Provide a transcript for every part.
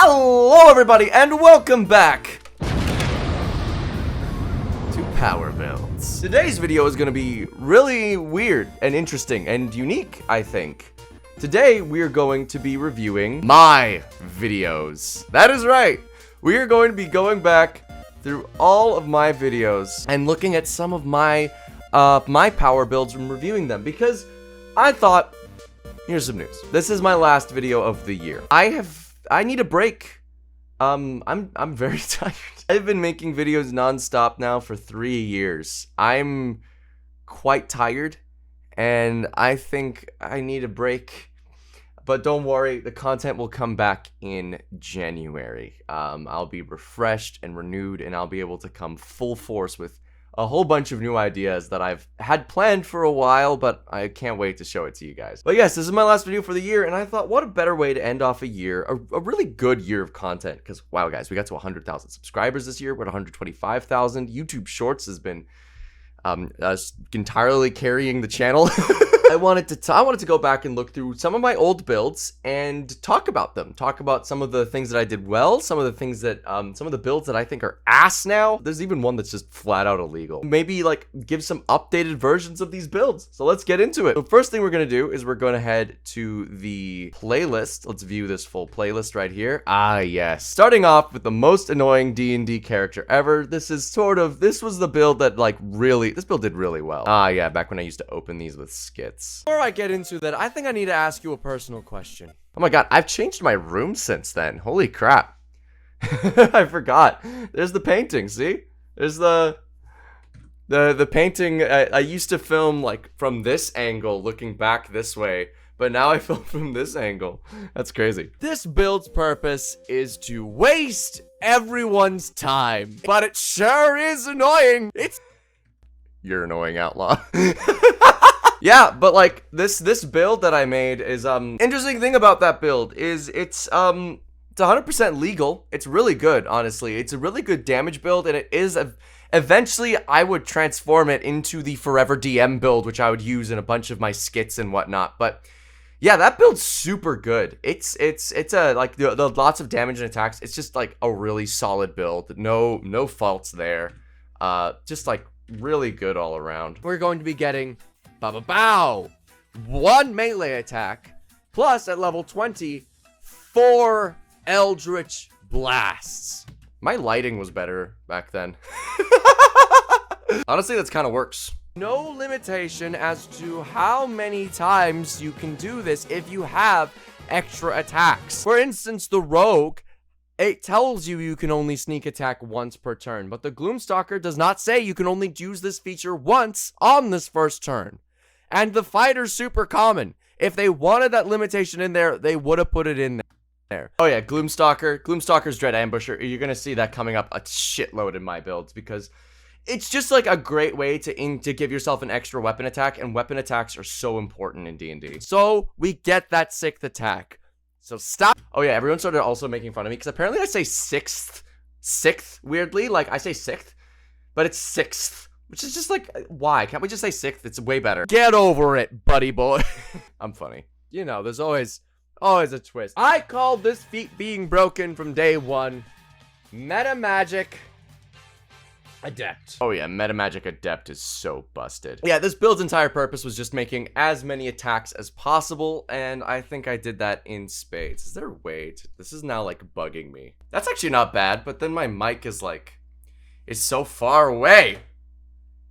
Hello everybody and welcome back to Power Builds. Today's video is going to be really weird and interesting and unique, I think. Today we are going to be reviewing my videos. That is right. We are going to be going back through all of my videos and looking at some of my power builds and reviewing them because I thought, here's some news. This is my last video of the year. I need a break. I'm very tired. I've been making videos non-stop now for 3 years. I'm quite tired, and I think I need a break. But don't worry, the content will come back in January. I'll be refreshed and renewed, and I'll be able to come full force with a whole bunch of new ideas that I've had planned for a while, but I can't wait to show it to you guys. But yes, this is my last video for the year, and I thought, what a better way to end off a year, a really good year of content, because wow guys, we got to 100,000 subscribers this year. We're at 125,000. YouTube Shorts has been entirely carrying the channel. I wanted to go back and look through some of my old builds and talk about them. Talk about some of the things that I did well, some of the things that, some of the builds that I think are ass now. There's even one that's just flat out illegal. Maybe like give some updated versions of these builds. So let's get into it. The first thing we're gonna do is we're gonna head to the playlist. Let's view this full playlist right here. Ah, yes. Starting off with the most annoying D&D character ever. This was the build that this build did really well. Ah, yeah, back when I used to open these with skits. Before I get into that, I think I need to ask you a personal question. Oh my god, I've changed my room since then. Holy crap. I forgot. There's the painting, see? There's the painting. I used to film like from this angle looking back this way, but now I film from this angle. That's crazy. This build's purpose is to waste everyone's time, but it sure is annoying. You're annoying, Outlaw. Yeah, but like this build that I made is interesting thing about that build is it's 100% legal. It's really good, honestly. It's a really good damage build, and it is eventually I would transform it into the Forever DM build, which I would use in a bunch of my skits and whatnot. But yeah, that build's super good. It's a like the lots of damage and attacks. It's just like a really solid build. No faults there. Just like really good all around. We're going to be getting one melee attack, plus at level 20, 4 Eldritch Blasts. My lighting was better back then. Honestly, that's kind of works. No limitation as to how many times you can do this if you have extra attacks. For instance, the Rogue, it tells you can only sneak attack once per turn, but the Gloomstalker does not say you can only use this feature once on this first turn. And the Fighter's super common. If they wanted that limitation in there, they would have put it in there. Oh yeah, Gloomstalker's Dread Ambusher. You're gonna see that coming up a shitload in my builds because it's just like a great way to give yourself an extra weapon attack, and weapon attacks are so important in D&D. So we get that 6th attack. So stop. Oh yeah, everyone started also making fun of me because apparently I say sixth weirdly. Like I say 6th, but it's 6th. Which is just like, why? Can't we just say 6th? It's way better. Get over it, buddy boy. I'm funny. You know, there's always a twist. I called this feat being broken from day one Meta Magic Adept. Oh yeah, Meta Magic Adept is so busted. Yeah, this build's entire purpose was just making as many attacks as possible, and I think I did that in spades. Is there a way to... This is now like bugging me. That's actually not bad, but then my mic is so far away.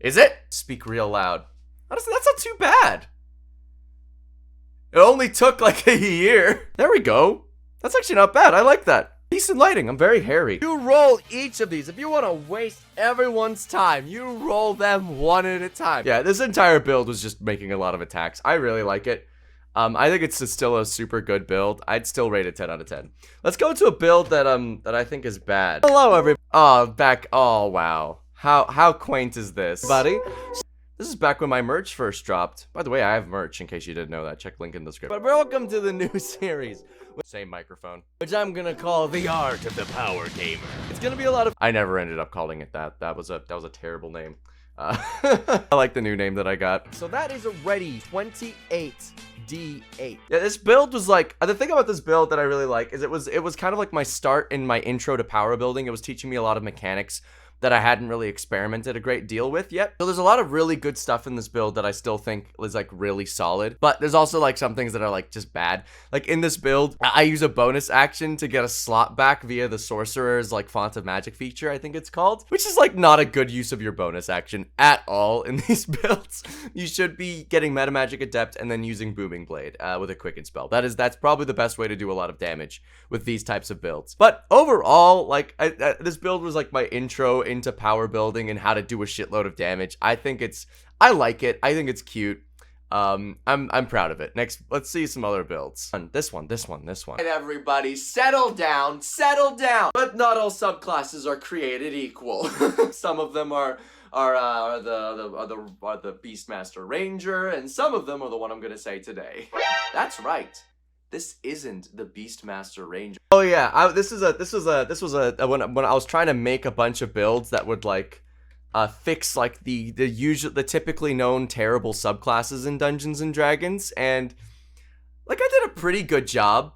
Is it? Speak real loud. Honestly, that's not too bad. It only took like a year. There we go. That's actually not bad. I like that. Decent lighting. I'm very hairy. You roll each of these. If you want to waste everyone's time, you roll them one at a time. Yeah, this entire build was just making a lot of attacks. I really like it. I think it's still a super good build. I'd still rate it 10 out of 10. Let's go to a build that I think is bad. Hello, everybody. Oh, wow. How quaint is this, buddy? This is back when my merch first dropped. By the way, I have merch in case you didn't know that. Check link in the description. But welcome to the new series. Same microphone. Which I'm gonna call The Art of the Power Gamer. It's gonna be a lot of... I never ended up calling it that. That was a terrible name. I like the new name that I got. So that is already 28D8. Yeah, this build was like, the thing about this build that I really like is it was kind of like my start in my intro to power building. It was teaching me a lot of mechanics that I hadn't really experimented a great deal with yet. So there's a lot of really good stuff in this build that I still think is like really solid, but there's also like some things that are like just bad. Like in this build, I use a bonus action to get a slot back via the sorcerer's like font of magic feature, I think it's called, which is like not a good use of your bonus action at all in these builds. You should be getting meta magic adept and then using booming blade with a quicken spell. That's probably the best way to do a lot of damage with these types of builds. But overall, like this build was like my intro into power building and how to do a shitload of damage. I like it. I think it's cute. I'm proud of it. Next, let's see some other builds. This one. And everybody, settle down. But not all subclasses are created equal. Some of them are the Beastmaster Ranger, and some of them are the one I'm gonna say today. That's right. This isn't the Beastmaster Ranger. Oh yeah, this was when I was trying to make a bunch of builds that would like fix like the typically known terrible subclasses in Dungeons and Dragons, and like I did a pretty good job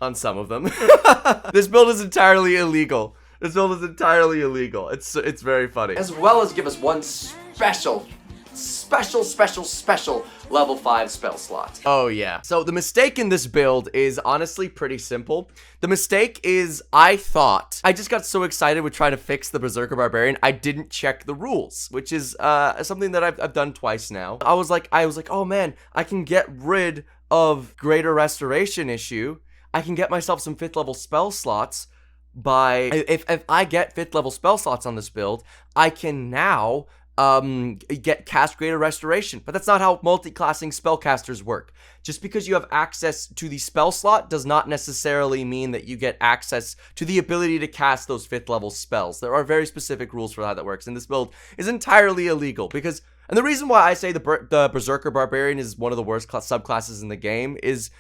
on some of them. This build is entirely illegal. It's very funny. As well as give us one special level 5 spell slot. Oh yeah. So the mistake in this build is honestly pretty simple. The mistake is I just got so excited with trying to fix the Berserker Barbarian, I didn't check the rules, which is something that I've done twice now. I was like, oh man, I can get rid of Greater Restoration issue. I can get myself some 5th level spell slots by, if I get 5th level spell slots on this build, I can now cast Greater Restoration. But that's not how multi-classing spellcasters work. Just because you have access to the spell slot does not necessarily mean that you get access to the ability to cast those 5th level spells. There are very specific rules for how that works, and this build is entirely illegal because, and the reason why I say the Berserker Barbarian is one of the worst subclasses in the game is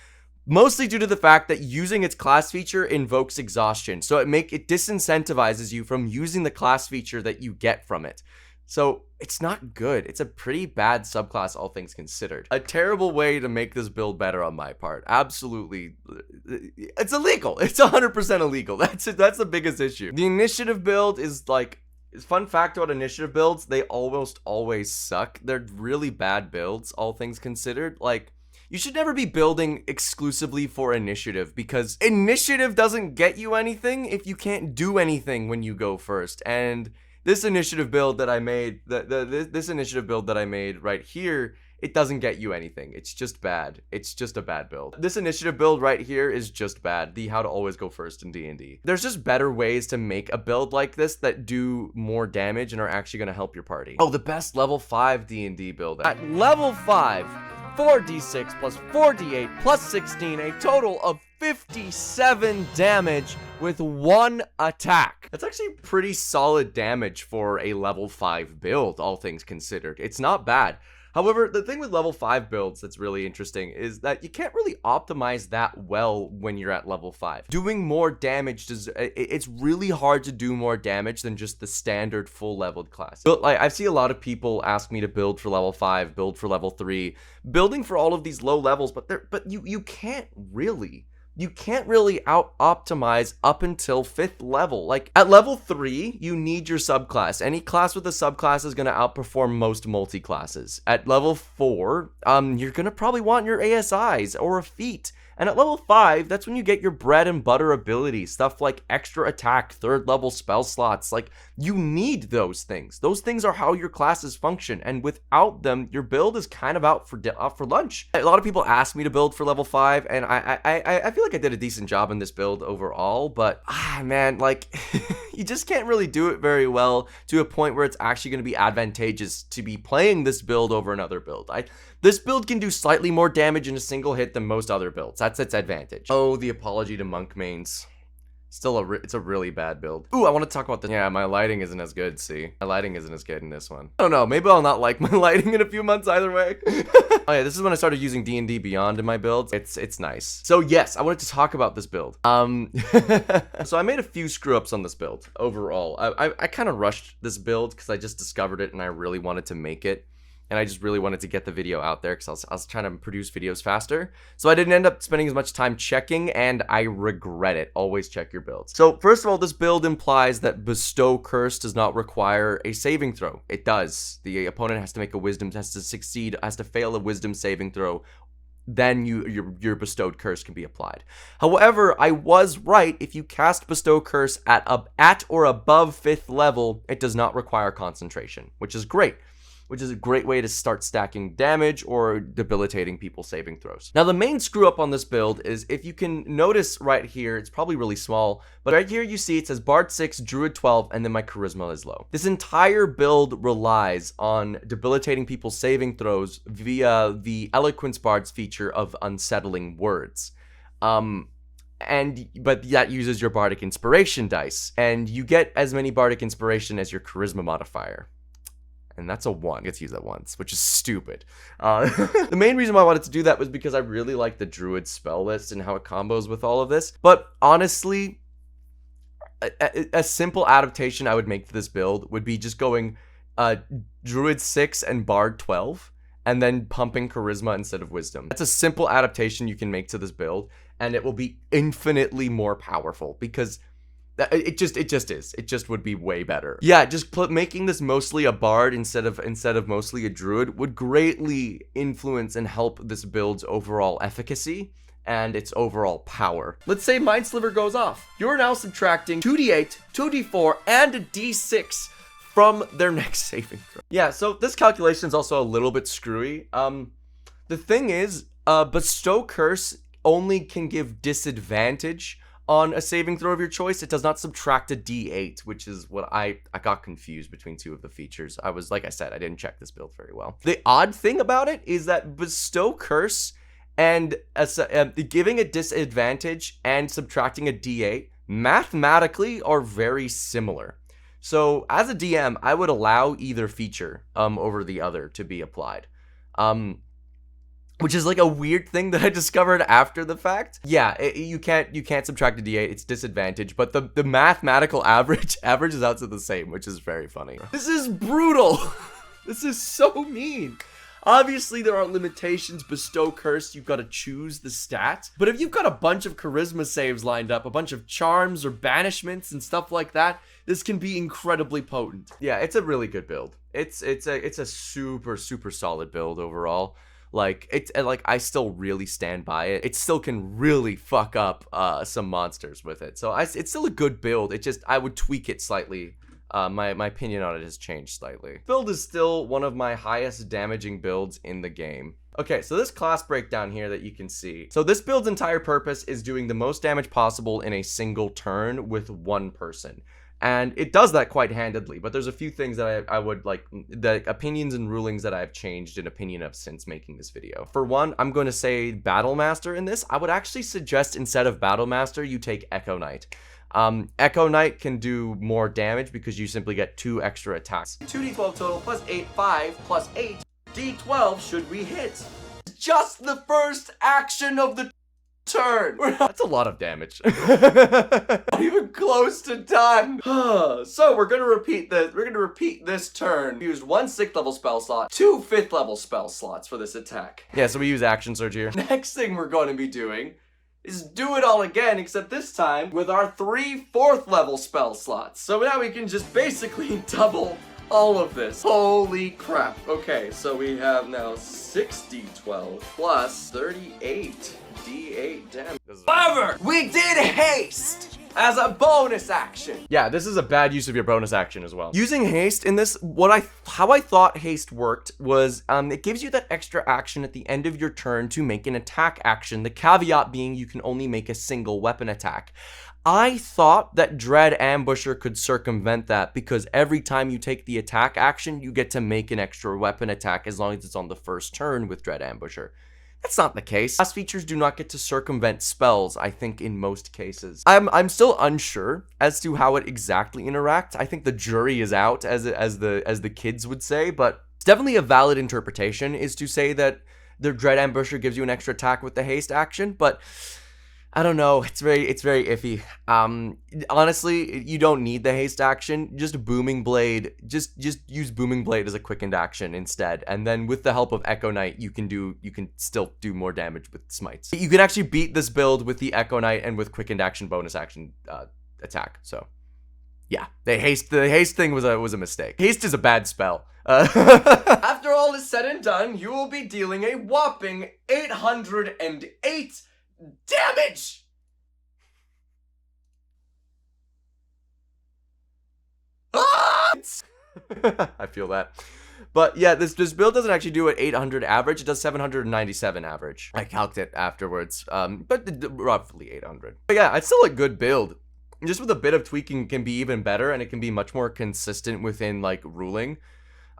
mostly due to the fact that using its class feature invokes exhaustion. So it disincentivizes you from using the class feature that you get from it. So it's not good. It's a pretty bad subclass, all things considered. A terrible way to make this build better on my part. Absolutely. It's illegal. It's 100% illegal. That's the biggest issue. The initiative build is like, fun fact about initiative builds, they almost always suck. They're really bad builds, all things considered. Like, you should never be building exclusively for initiative because initiative doesn't get you anything if you can't do anything when you go first. And this initiative build that I made, this initiative build that I made right here, it doesn't get you anything. It's just bad. It's just a bad build. This initiative build right here is just bad. The how to always go first in D&D. There's just better ways to make a build like this that do more damage and are actually going to help your party. Oh, the best level 5 D&D build. At level 5, 4d6 plus 4d8 plus 16, a total of 57 damage with 1 attack. That's actually pretty solid damage for a level 5 build, all things considered. It's not bad. However, the thing with level 5 builds that's really interesting is that you can't really optimize that well when you're at level 5. Doing more damage, it's really hard to do more damage than just the standard full leveled class. But like, I see a lot of people ask me to build for level 5, build for level 3, building for all of these low levels, but you can't really. You can't really out-optimize up until 5th level. Like, at level 3, you need your subclass. Any class with a subclass is going to outperform most multi-classes. At level 4, you're going to probably want your ASIs or a feat. And at level 5, that's when you get your bread and butter abilities. Stuff like extra attack, 3rd level spell slots. Like, you need those things. Those things are how your classes function. And without them, your build is kind of out for lunch. A lot of people ask me to build for level 5, and I feel like I did a decent job in this build overall. But, man, like, you just can't really do it very well to a point where it's actually going to be advantageous to be playing this build over another build. This build can do slightly more damage in a single hit than most other builds. That's its advantage. Oh, the apology to monk mains. Still it's a really bad build. Ooh, I want to talk about the, yeah, my lighting isn't as good, see? My lighting isn't as good in this one. I don't know, maybe I'll not like my lighting in a few months either way. Oh yeah, this is when I started using D&D Beyond in my builds. It's nice. So yes, I wanted to talk about this build. So I made a few screw ups on this build overall. I kind of rushed this build because I just discovered it and I really wanted to make it. And I just really wanted to get the video out there because I was trying to produce videos faster. So I didn't end up spending as much time checking, and I regret it. Always check your builds. So first of all, this build implies that Bestow Curse does not require a saving throw. It does. The opponent has to make a wisdom, has to fail a wisdom saving throw. Then your bestowed curse can be applied. However, I was right. If you cast bestow curse at or above 5th level, it does not require concentration, which is great. Which is a great way to start stacking damage or debilitating people saving throws. Now, the main screw up on this build is, if you can notice right here, it's probably really small, but right here you see it says Bard 6, Druid 12, and then my charisma is low. This entire build relies on debilitating people's saving throws via the Eloquence Bard's feature of unsettling words. But that uses your Bardic Inspiration dice, and you get as many Bardic Inspiration as your charisma modifier. And that's a 1. Gets used at once, which is stupid. The main reason why I wanted to do that was because I really like the Druid spell list and how it combos with all of this. But honestly, a simple adaptation I would make for this build would be just going Druid 6 and Bard 12, and then pumping Charisma instead of Wisdom. That's a simple adaptation you can make to this build, and it will be infinitely more powerful because it just would be way better. Yeah, just making this mostly a bard instead of mostly a druid would greatly influence and help this build's overall efficacy and its overall power. Let's say Mind Sliver goes off. You're now subtracting 2d8, 2d4, and a d6 from their next saving throw. Yeah, so this calculation is also a little bit screwy. The thing is, Bestow Curse only can give disadvantage on a saving throw of your choice. It does not subtract a d8, which is what I got confused between two of the features. Like I said, I didn't check this build very well. The odd thing about it is that Bestow Curse and giving a disadvantage and subtracting a d8 mathematically are very similar. So as a DM, I would allow either feature over the other to be applied. Which is like a weird thing that I discovered after the fact. Yeah, you can't subtract a d8, it's disadvantage, but the mathematical average averages out to the same, which is very funny. This is brutal. This is so mean. Obviously, there are limitations. Bestow Curse, you've got to choose the stat. But if you've got a bunch of charisma saves lined up, a bunch of charms or banishments and stuff like that, this can be incredibly potent. Yeah, it's a really good build. It's a super solid build overall. Like, I still really stand by it. It still can really fuck up some monsters with it. So it's still a good build. I would tweak it slightly. My opinion on it has changed slightly. Build is still one of my highest damaging builds in the game. Okay, so this class breakdown here that you can see. So this build's entire purpose is doing the most damage possible in a single turn with one person. And it does that quite handedly, but there's a few things that I would like, the opinions and rulings that I've changed in opinion of since making this video. For one, I'm going to say Battle Master in this. I would actually suggest instead of Battle Master, you take Echo Knight. Echo Knight can do more damage because you simply get 2 extra attacks. 2d12 total plus 8, 5 plus 8, d12 should we hit. Just the first action of the turn. That's a lot of damage. Not even close to done. So we're gonna repeat this. We're gonna repeat this turn. We used 1 6th level spell slot, 2 5th level spell slots for this attack. Yeah, so we use Action Surge here. Next thing we're going to be doing is do it all again, except this time with our 3 4th level spell slots. So now we can just basically double all of this. Holy crap. Okay, so we have now 6d12 plus 38 d8 damage. However, we did haste as a bonus action. Yeah, this is a bad use of your bonus action as well. Using haste in this, how I thought haste worked was it gives you that extra action at the end of your turn to make an attack action. The caveat being you can only make a single weapon attack. I thought that Dread Ambusher could circumvent that because every time you take the attack action, you get to make an extra weapon attack as long as it's on the first turn with Dread Ambusher. That's not the case. Class features do not get to circumvent spells, I think, in most cases. I'm still unsure as to how it exactly interacts. I think the jury is out, as the kids would say, but it's definitely a valid interpretation is to say that the Dread Ambusher gives you an extra attack with the haste action, but I don't know. It's very iffy. Honestly, you don't need the haste action. Just Booming Blade. Just use Booming Blade as a quickened action instead. And then with the help of Echo Knight, you can still do more damage with smites. You can actually beat this build with the Echo Knight and with quickened action bonus action attack. So yeah, the haste thing was a mistake. Haste is a bad spell. After all is said and done, you will be dealing a whopping 808 damage! Ah! I feel that. But yeah, this build doesn't actually do an 800 average. It does 797 average. I calculated it afterwards, but roughly 800. But yeah, it's still a good build. Just with a bit of tweaking can be even better, and it can be much more consistent within, like, ruling.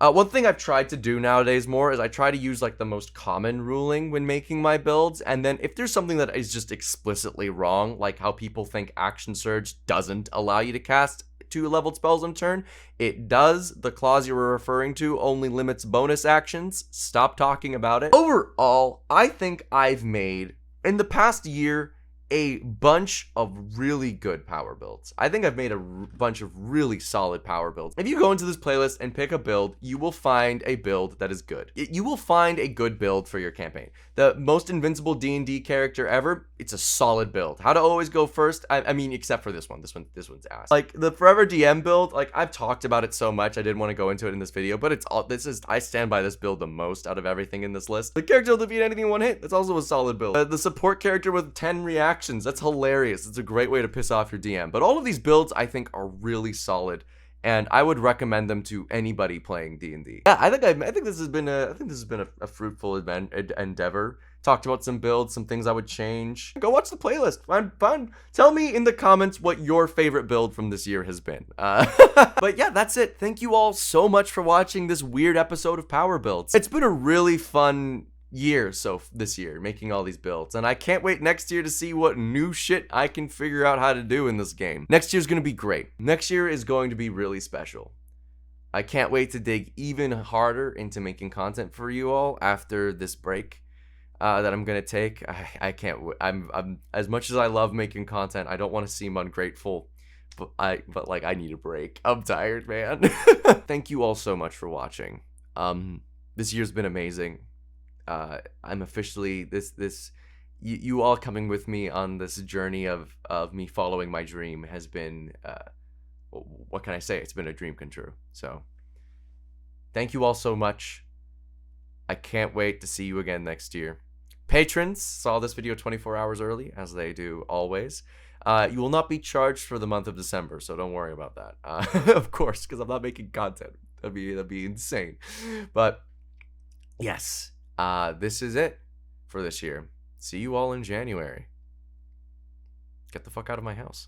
One thing I've tried to do nowadays more is I try to use like the most common ruling when making my builds, and then if there's something that is just explicitly wrong, like how people think Action Surge doesn't allow you to cast 2-leveled spells in turn, it does. The clause you were referring to only limits bonus actions. Stop talking about it. Overall, I think I've made, in the past year, a bunch of really good power builds. I think I've made a bunch of really solid power builds. If you go into this playlist and pick a build, you will find a build that is good. You will find a good build for your campaign. The most invincible D&D character ever, it's a solid build. How to always go first, I mean, except for this one. This one's ass. Like, the Forever DM build, like, I've talked about it so much, I didn't want to go into it in this video, but I stand by this build the most out of everything in this list. The character will defeat anything in one hit, that's also a solid build. The support character with 10 reactions, that's hilarious. It's a great way to piss off your DM. But all of these builds, I think, are really solid, and I would recommend them to anybody playing D&D. Yeah, I think this has been a fruitful endeavor. Talked about some builds, some things I would change. Go watch the playlist. Find fun. Tell me in the comments what your favorite build from this year has been. But yeah, that's it. Thank you all so much for watching this weird episode of Power Builds. It's been a really fun year this year making all these builds, and I can't wait next year to see what new shit I can figure out how to do in this game. Next year's gonna be great. Next year is going to be really special. I can't wait to dig even harder into making content for you all after this break that I'm gonna take. I can't wait. I'm as much as I love making content, I don't want to seem ungrateful, but I need a break. I'm tired, man. Thank you all so much for watching. This year's been amazing. I'm officially you all coming with me on this journey of me following my dream has been what can I say? It's been a dream come true. So thank you all so much. I can't wait to see you again next year. Patrons saw this video 24 hours early, as they do always. You will not be charged for the month of December, so don't worry about that. Of course, because I'm not making content. That'd be insane. But yes. This is it for this year. See you all in January. Get the fuck out of my house.